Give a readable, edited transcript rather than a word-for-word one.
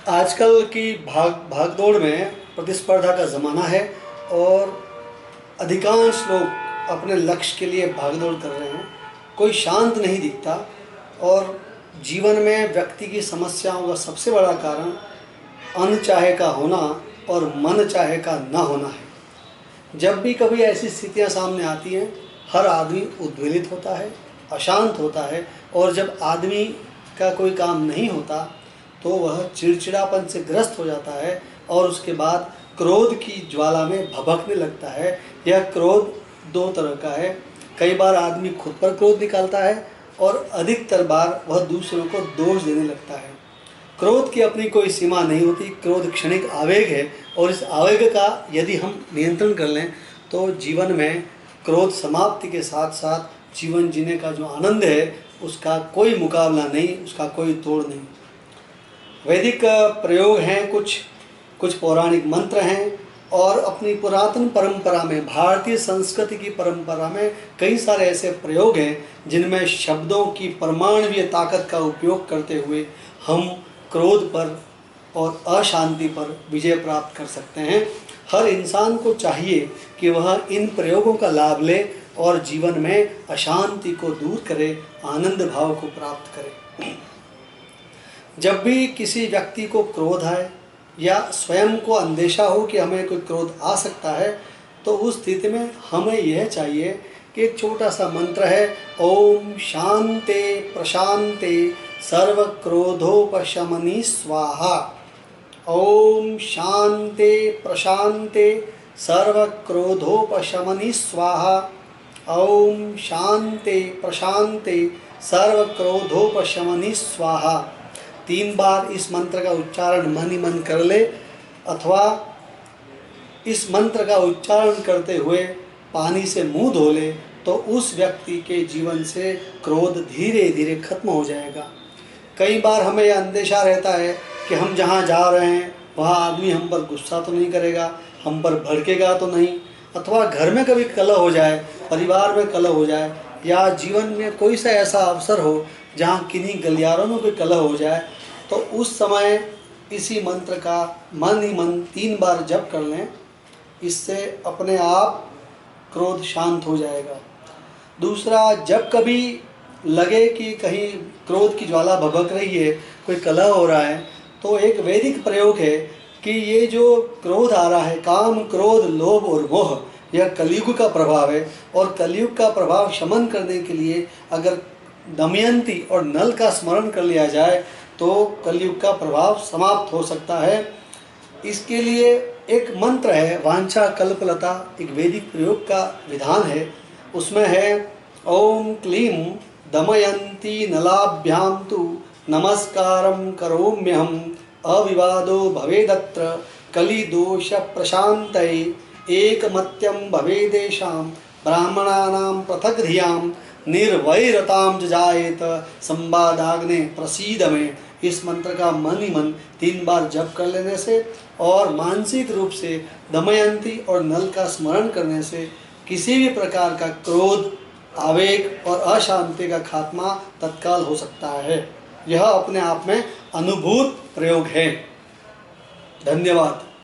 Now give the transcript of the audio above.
आजकल की भागदौड़ में प्रतिस्पर्धा का ज़माना है और अधिकांश लोग अपने लक्ष्य के लिए भागदौड़ कर रहे हैं। कोई शांत नहीं दिखता और जीवन में व्यक्ति की समस्याओं का सबसे बड़ा कारण अनचाहे का होना और मन चाहे का ना होना है। जब भी कभी ऐसी स्थितियां सामने आती हैं, हर आदमी उद्वेलित होता है, अशांत होता है और जब आदमी का कोई काम नहीं होता तो वह चिड़चिड़ापन से ग्रस्त हो जाता है और उसके बाद क्रोध की ज्वाला में भभकने लगता है। यह क्रोध दो तरह का है। कई बार आदमी खुद पर क्रोध निकालता है और अधिकतर बार वह दूसरों को दोष देने लगता है। क्रोध की अपनी कोई सीमा नहीं होती। क्रोध क्षणिक आवेग है और इस आवेग का यदि हम नियंत्रण कर लें तो जीवन में क्रोध समाप्ति के साथ साथ जीवन जीने का जो आनंद है उसका कोई मुकाबला नहीं, उसका कोई तोड़ नहीं। वैदिक प्रयोग हैं, कुछ पौराणिक मंत्र हैं और अपनी पुरातन परंपरा में, भारतीय संस्कृति की परंपरा में कई सारे ऐसे प्रयोग हैं जिनमें शब्दों की परमाणुवीय ताकत का उपयोग करते हुए हम क्रोध पर और अशांति पर विजय प्राप्त कर सकते हैं। हर इंसान को चाहिए कि वह इन प्रयोगों का लाभ ले और जीवन में अशांति को दूर करे, आनंद भाव को प्राप्त करे। जब भी किसी व्यक्ति को क्रोध आए या स्वयं को अंदेशा हो कि हमें कोई क्रोध आ सकता है तो उस स्थिति में हमें यह चाहिए कि एक छोटा सा मंत्र है, ओम शांते प्रशांते सर्व क्रोधोपशमनी स्वाहा। ओम शांते प्रशांते सर्व क्रोधोपशमनी स्वाहा। ओम शांते प्रशांते सर्व क्रोधोपशमनी स्वाहा। 3 बार इस मंत्र का उच्चारण मन ही मन कर ले अथवा इस मंत्र का उच्चारण करते हुए पानी से मुंह धो ले तो उस व्यक्ति के जीवन से क्रोध धीरे धीरे खत्म हो जाएगा। कई बार हमें यह अंदेशा रहता है कि हम जहाँ जा रहे हैं वहाँ आदमी हम पर गुस्सा तो नहीं करेगा, हम पर भड़केगा तो नहीं, अथवा घर में कभी कलह हो जाए, परिवार में कलह हो जाए या जीवन में कोई सा ऐसा अवसर हो जहाँ किन्हीं गलियारों में कोई कलह हो जाए तो उस समय इसी मंत्र का मन ही मन 3 बार जप कर लें। इससे अपने आप क्रोध शांत हो जाएगा। दूसरा, जब कभी लगे कि कहीं क्रोध की ज्वाला भभक रही है, कोई कलह हो रहा है, तो एक वैदिक प्रयोग है कि ये जो क्रोध आ रहा है, काम क्रोध लोभ और मोह, यह कलयुग का प्रभाव है और कलयुग का प्रभाव शमन करने के लिए अगर दमयंती और नल का स्मरण कर लिया जाए तो कलयुग का प्रभाव समाप्त हो सकता है। इसके लिए एक मंत्र है, वांछा कल्पलता, एक वैदिक प्रयोग का विधान है। उसमें है, ओम क्लीं दमयंती नलाभ्यां तु नमस्कारं करोम्यहं अविवादो भवेदत्र कलिदोष प्रशान्तये एकमत्यं भवेदेषां ब्राह्मणानां पृथक् धियां निर्वैरतां जायेत संवादाग्ने प्रसीद में। इस मंत्र का मन ही मन 3 बार जप कर लेने से और मानसिक रूप से दमयंती और नल का स्मरण करने से किसी भी प्रकार का क्रोध, आवेग और अशांति का खात्मा तत्काल हो सकता है। यह अपने आप में अनुभूत प्रयोग है। धन्यवाद।